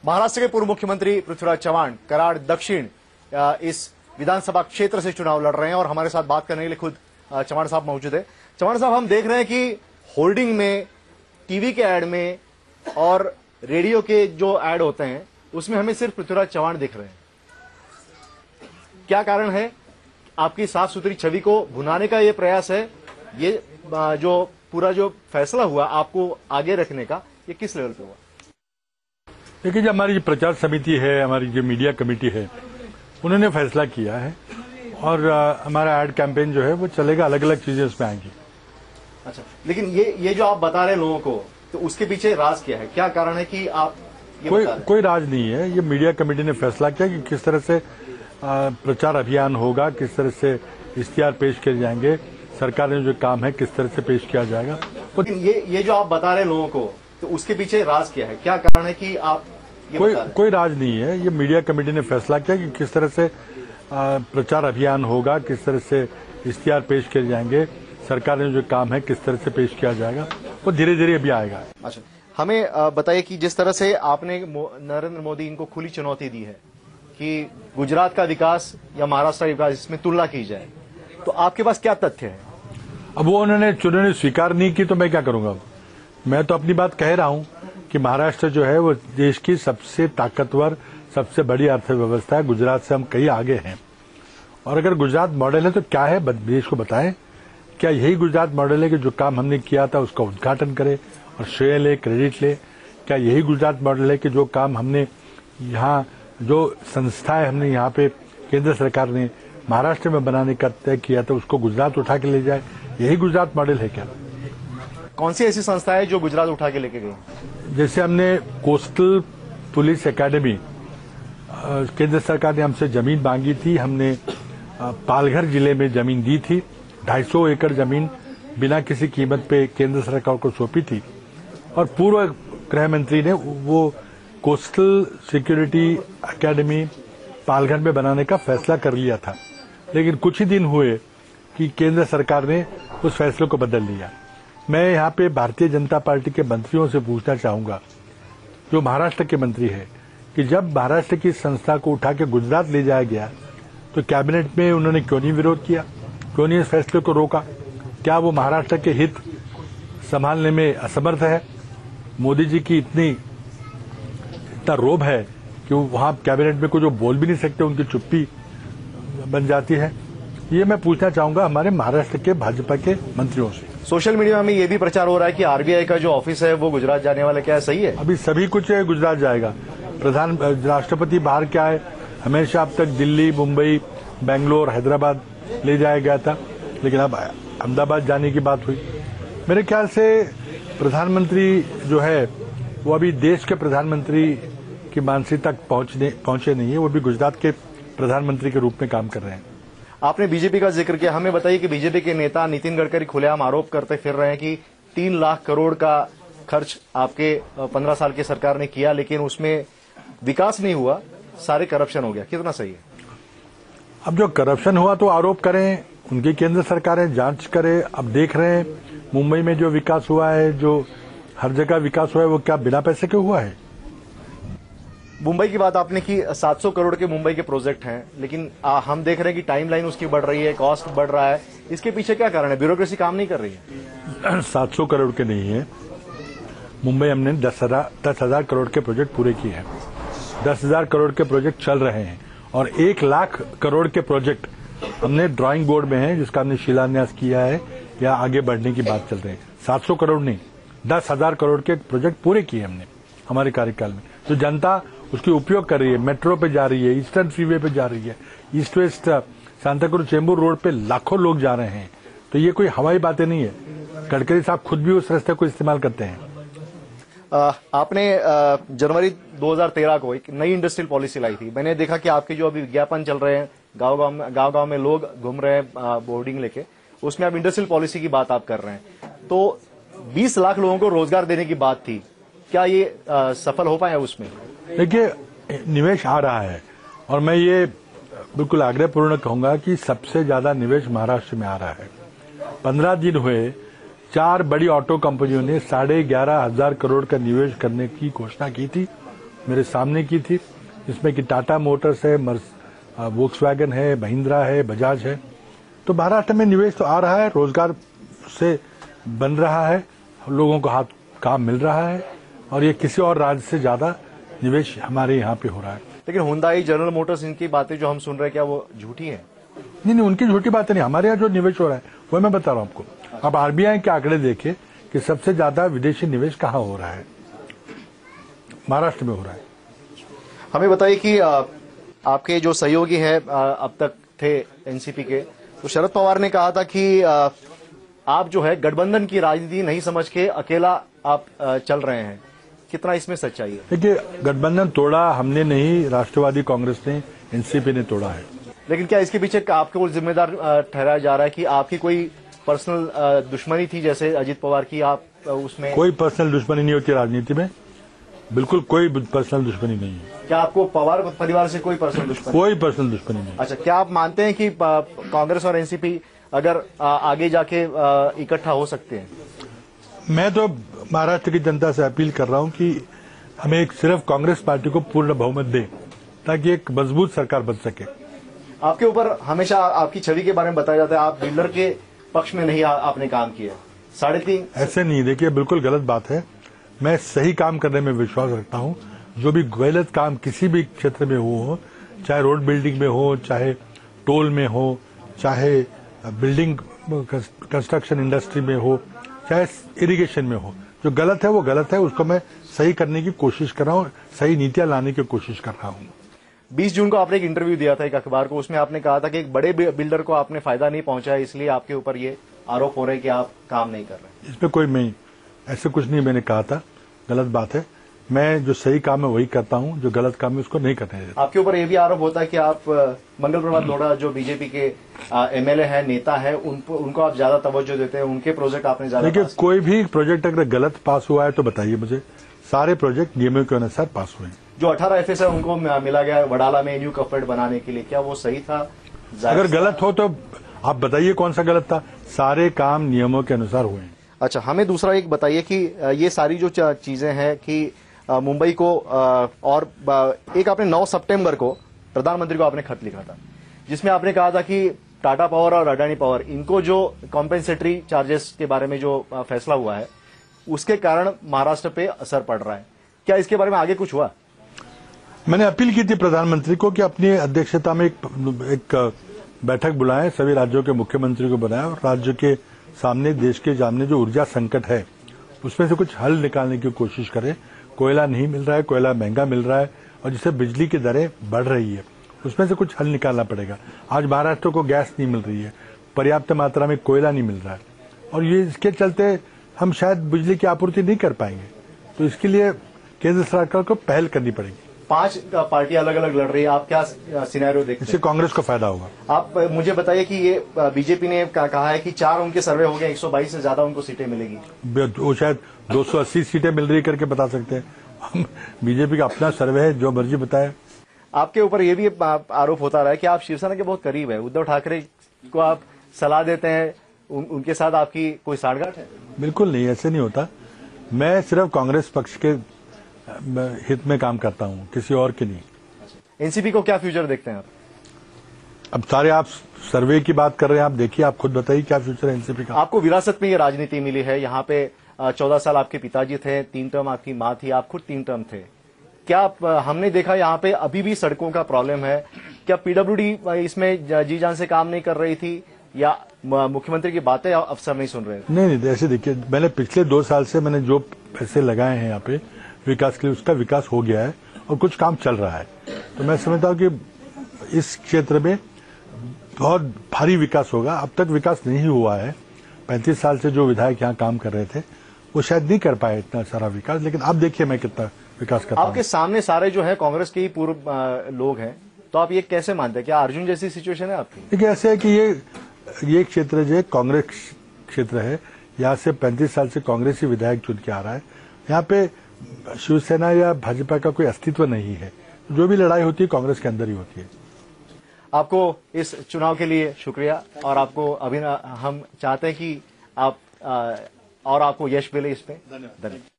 महाराष्ट्र के पूर्व मुख्यमंत्री पृथ्वीराज चव्हाण कराड़ दक्षिण इस विधानसभा क्षेत्र से चुनाव लड़ रहे हैं और हमारे साथ बात करने के लिए खुद चव्हाण साहब मौजूद है। चव्हाण साहब, हम देख रहे हैं कि होर्डिंग में, टीवी के ऐड में और रेडियो के जो ऐड होते हैं उसमें हमें सिर्फ पृथ्वीराज चव्हाण दिख रहे हैं। क्या कारण है? आपकी साफ सुथरी छवि को भुनाने का ये प्रयास है? ये जो पूरा जो फैसला हुआ आपको आगे रखने का, ये किस लेवल पे हुआ? देखिए, जो हमारी प्रचार समिति है, हमारी जो मीडिया कमेटी है, उन्होंने फैसला किया है और हमारा एड कैंपेन जो है वो चलेगा, अलग अलग चीजें उसमें आएंगी। अच्छा, लेकिन ये जो आप बता रहे हैं लोगों को, तो उसके पीछे राज क्या है? क्या कारण है कि आप कोई राज नहीं है। ये मीडिया कमेटी ने फैसला किया कि किस तरह से प्रचार अभियान होगा, किस तरह से इश्तिहार पेश किए जाएंगे, सरकार ने जो काम है किस तरह से पेश किया जाएगा। ये जो आप बता रहे हैं लोगों को, तो उसके पीछे राज क्या है? क्या कारण है कि आप कोई राज नहीं है। ये मीडिया कमेटी ने फैसला किया कि किस तरह से प्रचार अभियान होगा, किस तरह से इश्तिहार पेश किए जाएंगे, सरकार ने जो काम है किस तरह से पेश किया जाएगा, वो धीरे धीरे अभी आएगा। अच्छा, हमें बताइए कि जिस तरह से आपने नरेंद्र मोदी इनको खुली चुनौती दी है कि गुजरात का विकास या महाराष्ट्र का विकास, इसमें तुलना की जाए, तो आपके पास क्या तथ्य है? अब वो उन्होंने स्वीकार नहीं की तो मैं क्या करूंगा? मैं तो अपनी बात कह रहा हूं कि महाराष्ट्र जो है वो देश की सबसे ताकतवर, सबसे बड़ी अर्थव्यवस्था है। गुजरात से हम कहीं आगे हैं और अगर गुजरात मॉडल है तो क्या है, देश को बताएं। क्या यही गुजरात मॉडल है कि जो काम हमने किया था उसका उद्घाटन करे और श्रेय ले, क्रेडिट ले? क्या यही गुजरात मॉडल है कि जो काम हमने यहाँ, जो संस्थाएं हमने यहाँ पे केंद्र सरकार ने महाराष्ट्र में बनाने का तय किया था, उसको गुजरात उठा के ले जाए? यही गुजरात मॉडल है क्या? कौन सी ऐसी संस्था है जो गुजरात उठा के लेके गई? जैसे हमने कोस्टल पुलिस एकेडमी, केंद्र सरकार ने हमसे जमीन मांगी थी, हमने पालघर जिले में जमीन दी थी, 250 एकड़ जमीन बिना किसी कीमत पे केंद्र सरकार को सौंपी थी और पूर्व गृह मंत्री ने वो कोस्टल सिक्योरिटी एकेडमी पालघर में बनाने का फैसला कर लिया था। लेकिन कुछ ही दिन हुए कि केंद्र सरकार ने उस फैसले को बदल लिया। मैं यहाँ पे भारतीय जनता पार्टी के मंत्रियों से पूछना चाहूंगा, जो महाराष्ट्र के मंत्री है, कि जब महाराष्ट्र की संस्था को उठा के गुजरात ले जाया गया तो कैबिनेट में उन्होंने क्यों नहीं विरोध किया, क्यों नहीं इस फैसले को रोका? क्या वो महाराष्ट्र के हित संभालने में असमर्थ है? मोदी जी की इतना रोब है कि वो वहां कैबिनेट में कुछ जो बोल भी नहीं सकते, उनकी चुप्पी बन जाती है। ये मैं पूछना चाहूंगा हमारे महाराष्ट्र के भाजपा के मंत्रियों से। सोशल मीडिया में ये भी प्रचार हो रहा है कि आरबीआई का जो ऑफिस है वो गुजरात जाने वाला, क्या सही है? अभी सभी कुछ गुजरात जाएगा। राष्ट्रपति बाहर क्या है, हमेशा अब तक दिल्ली, मुंबई, बेंगलोर, हैदराबाद ले जाया गया था, लेकिन अब अहमदाबाद जाने की बात हुई। मेरे ख्याल से प्रधानमंत्री जो है वो अभी देश के प्रधानमंत्री की मानसिकता तक पहुंचे नहीं है, वो भी गुजरात के प्रधानमंत्री के रूप में काम कर रहे हैं। आपने बीजेपी का जिक्र किया, हमें बताइए कि बीजेपी के नेता नितिन गडकरी खुलेआम आरोप करते फिर रहे हैं कि 3 लाख करोड़ का खर्च आपके 15 साल की सरकार ने किया, लेकिन उसमें विकास नहीं हुआ, सारे करप्शन हो गया। कितना सही है? अब जो करप्शन हुआ तो आरोप करें, उनकी केंद्र सरकारें जांच करें। अब देख रहे हैं मुंबई में जो विकास हुआ है, जो हर जगह विकास हुआ है, वो क्या बिना पैसे के हुआ है? मुंबई की बात आपने की, 700 करोड़ के मुंबई के प्रोजेक्ट हैं, लेकिन हम देख रहे हैं कि टाइमलाइन उसकी बढ़ रही है, कॉस्ट बढ़ रहा है। इसके पीछे क्या कारण है? ब्यूरोक्रेसी काम नहीं कर रही है? 700 करोड़ के नहीं है। मुंबई हमने 10,000 करोड़ के प्रोजेक्ट पूरे किए हैं। 10,000 करोड़ के प्रोजेक्ट चल रहे हैं और 1 लाख करोड़ के प्रोजेक्ट हमने ड्राइंग बोर्ड में है, जिसका हमने शिलान्यास किया है या आगे बढ़ने की बात चल रही है। 700 करोड़ नहीं, 10,000 करोड़ के प्रोजेक्ट पूरे किए हमने हमारे कार्यकाल में। तो जनता उसकी उपयोग कर रही है, मेट्रो पे जा रही है, ईस्टर्न फ्रीवे पे जा रही है, east west Santacruz Chembur road पे लाखों लोग जा रहे हैं। तो ये कोई हवाई बातें नहीं है। गडकरी साहब खुद भी उस रास्ते को इस्तेमाल करते हैं। आपने जनवरी 2013 को एक नई इंडस्ट्रियल पॉलिसी लाई थी। मैंने देखा कि आपके जो अभी विज्ञापन चल रहे हैं, गांव-गांव में लोग घूम रहे हैं बोर्डिंग लेके, उसमें आप इंडस्ट्रियल पॉलिसी की बात आप कर रहे हैं। तो 20 लाख लोगों को रोजगार देने की बात थी, क्या ये सफल हो पाया उसमें? देखिए, निवेश आ रहा है और मैं ये बिल्कुल आग्रहपूर्ण कहूंगा कि सबसे ज्यादा निवेश महाराष्ट्र में आ रहा है। 15 दिन हुए 4 बड़ी ऑटो कंपनियों ने 11,500 करोड़ का निवेश करने की घोषणा की थी मेरे सामने की थी, जिसमें कि टाटा मोटर्स है, वोक्सवैगन है, महिंद्रा है, बजाज है। तो महाराष्ट्र में निवेश तो आ रहा है, रोजगार से बन रहा है, लोगों को हाथ काम मिल रहा है, और ये किसी और राज्य से ज्यादा निवेश हमारे यहाँ पे हो रहा है। लेकिन हुंडई, जनरल मोटर्स, इनकी बातें जो हम सुन रहे हैं, क्या वो झूठी है? नहीं, उनकी झूठी बातें नहीं, हमारे यहाँ जो निवेश हो रहा है वो मैं बता रहा हूँ आपको। अब आरबीआई के आंकड़े देखे कि सबसे ज्यादा विदेशी निवेश कहाँ हो रहा है, महाराष्ट्र में हो रहा है। हमें बताइए कि आपके जो सहयोगी हैं अब तक थे एनसीपी के, तो शरद पवार ने कहा था कि आप जो है गठबंधन की राजनीति नहीं समझ के अकेला आप चल रहे हैं, कितना इसमें सच्चाई है? देखिए, गठबंधन तोड़ा हमने नहीं, राष्ट्रवादी कांग्रेस ने, एनसीपी ने तोड़ा है। लेकिन क्या इसके पीछे आपको जिम्मेदार ठहराया जा रहा है कि आपकी कोई पर्सनल दुश्मनी थी, जैसे अजित पवार की, आप उसमें? कोई पर्सनल दुश्मनी नहीं होती राजनीति में, बिल्कुल कोई पर्सनल दुश्मनी नहीं है। क्या आपको पवार परिवार से कोई पर्सनल दुश्मनी? कोई पर्सनल दुश्मनी नहीं। अच्छा, क्या आप मानते हैं कि कांग्रेस और एनसीपी अगर आगे जाके इकट्ठा हो सकते हैं? मैं तो महाराष्ट्र की जनता से अपील कर रहा हूं कि हमें एक सिर्फ कांग्रेस पार्टी को पूर्ण बहुमत दे, ताकि एक मजबूत सरकार बन सके। आपके ऊपर हमेशा आपकी छवि के बारे में बताया जाता है, आप बिल्डर के पक्ष में नहीं आपने काम किया। 3.5 ऐसे नहीं, देखिए बिल्कुल गलत बात है। मैं सही काम करने में विश्वास रखता हूं। जो भी गलत काम किसी भी क्षेत्र में हो, चाहे रोड बिल्डिंग में हो, चाहे टोल में हो, चाहे बिल्डिंग कंस्ट्रक्शन इंडस्ट्री में हो, चाहे इरिगेशन में हो, जो गलत है वो गलत है, उसको मैं सही करने की कोशिश कर रहा हूँ, सही नीतियां लाने की कोशिश कर रहा हूँ। 20 जून को आपने एक इंटरव्यू दिया था एक अखबार को, उसमें आपने कहा था कि एक बड़े बिल्डर को आपने फायदा नहीं पहुंचाया, इसलिए आपके ऊपर ये आरोप हो रहे हैं कि आप काम नहीं कर रहे। इसमें कोई नहीं, ऐसे कुछ नहीं मैंने कहा था, गलत बात है। मैं जो सही काम है वही करता हूं, जो गलत काम है उसको नहीं करने देता। आपके ऊपर यह भी आरोप होता है कि आप मंगल प्रभात लोढ़ा जो बीजेपी के एमएलए है, नेता है, उनको आप ज्यादा तवज्जो देते हैं, उनके प्रोजेक्ट आपने ज्यादा। देखिए, कोई भी प्रोजेक्ट अगर गलत पास हुआ है तो बताइए मुझे। सारे प्रोजेक्ट नियमों के अनुसार पास हुए हैं। जो 18 FSI उनको मिला गया वडाला में न्यू कफेट बनाने के लिए, क्या वो सही था? अगर गलत हो तो आप बताइए कौन सा गलत था। सारे काम नियमों के अनुसार हुए हैं। अच्छा, हमें दूसरा एक बताइए कि ये सारी जो चीजें हैं कि मुंबई को और एक आपने 9 सितंबर को प्रधानमंत्री को आपने खत लिखा था, जिसमें आपने कहा था कि टाटा पावर और अडानी पावर, इनको जो कॉम्पेंसेटरी चार्जेस के बारे में जो फैसला हुआ है, उसके कारण महाराष्ट्र पे असर पड़ रहा है। क्या इसके बारे में आगे कुछ हुआ? मैंने अपील की थी प्रधानमंत्री को कि अपनी अध्यक्षता में एक बैठक बुलाएं, सभी राज्यों के मुख्यमंत्री को बनाएं और राज्य के सामने, देश के सामने जो ऊर्जा संकट है उसमें से कुछ हल निकालने की कोशिश करें। कोयला नहीं मिल रहा है, कोयला महंगा मिल रहा है, और जिससे बिजली की दरें बढ़ रही है, उसमें से कुछ हल निकालना पड़ेगा। आज महाराष्ट्र को गैस नहीं मिल रही है, पर्याप्त मात्रा में कोयला नहीं मिल रहा है, और ये इसके चलते हम शायद बिजली की आपूर्ति नहीं कर पाएंगे। तो इसके लिए केंद्र सरकार को पहल करनी पड़ेगी। 5 पार्टियां अलग अलग लड़ रही है, आप क्या सिनेरियो देखते हैं? इससे कांग्रेस को फायदा होगा। आप मुझे बताइए कि ये बीजेपी ने कहा है कि 4 उनके सर्वे हो गए, 122 से ज्यादा उनको सीटें मिलेगी। वो शायद 280 सीटें मिल रही करके बता सकते हैं। बीजेपी का अपना सर्वे है, जो मर्जी बताए। आपके ऊपर ये भी आरोप होता रहा है कि आप शिवसेना के बहुत करीब है, उद्धव ठाकरे को आप सलाह देते हैं, उनके साथ आपकी कोई साठगांठ है? बिल्कुल नहीं, ऐसे नहीं होता। मैं सिर्फ कांग्रेस पक्ष के हित में काम करता हूं, किसी और के नहीं। एनसीपी को क्या फ्यूचर देखते हैं आप? अब सारे आप सर्वे की बात कर रहे हैं, आप देखिए, आप खुद बताइए क्या फ्यूचर है एनसीपी का। आपको विरासत में ये राजनीति मिली है, यहाँ पे 14 साल आपके पिताजी थे, 3 टर्म आपकी माँ थी, आप खुद 3 टर्म थे। क्या हमने देखा यहाँ पे अभी भी सड़कों का प्रॉब्लम है, क्या पीडब्ल्यूडी इसमें जी जान से काम नहीं कर रही थी, या मुख्यमंत्री की बातें अफसर नहीं सुन रहे? नहीं, ऐसे देखिए, मैंने पिछले 2 साल से मैंने जो पैसे लगाए हैं यहाँ पे विकास के लिए, उसका विकास हो गया है और कुछ काम चल रहा है। तो मैं समझता हूँ कि इस क्षेत्र में बहुत भारी विकास होगा। अब तक विकास नहीं हुआ है। 35 साल से जो विधायक यहाँ काम कर रहे थे वो शायद नहीं कर पाए इतना सारा विकास, लेकिन अब देखिए मैं कितना विकास करता हूं। आपके सामने सारे जो है कांग्रेस के ही पूर्व लोग हैं, तो आप ये कैसे मानते हैं? क्या अर्जुन जैसी सिचुएशन है आपकी? देखिए, ऐसे है कि ये क्षेत्र जो है कांग्रेस क्षेत्र है, यहाँ से 35 साल से कांग्रेस ही विधायक चुन के आ रहा है। यहाँ पे शिवसेना या भाजपा का कोई अस्तित्व नहीं है। जो भी लड़ाई होती है कांग्रेस के अंदर ही होती है। आपको इस चुनाव के लिए शुक्रिया, और आपको हम चाहते हैं कि आप और आपको यश मिले इसमें। धन्यवाद।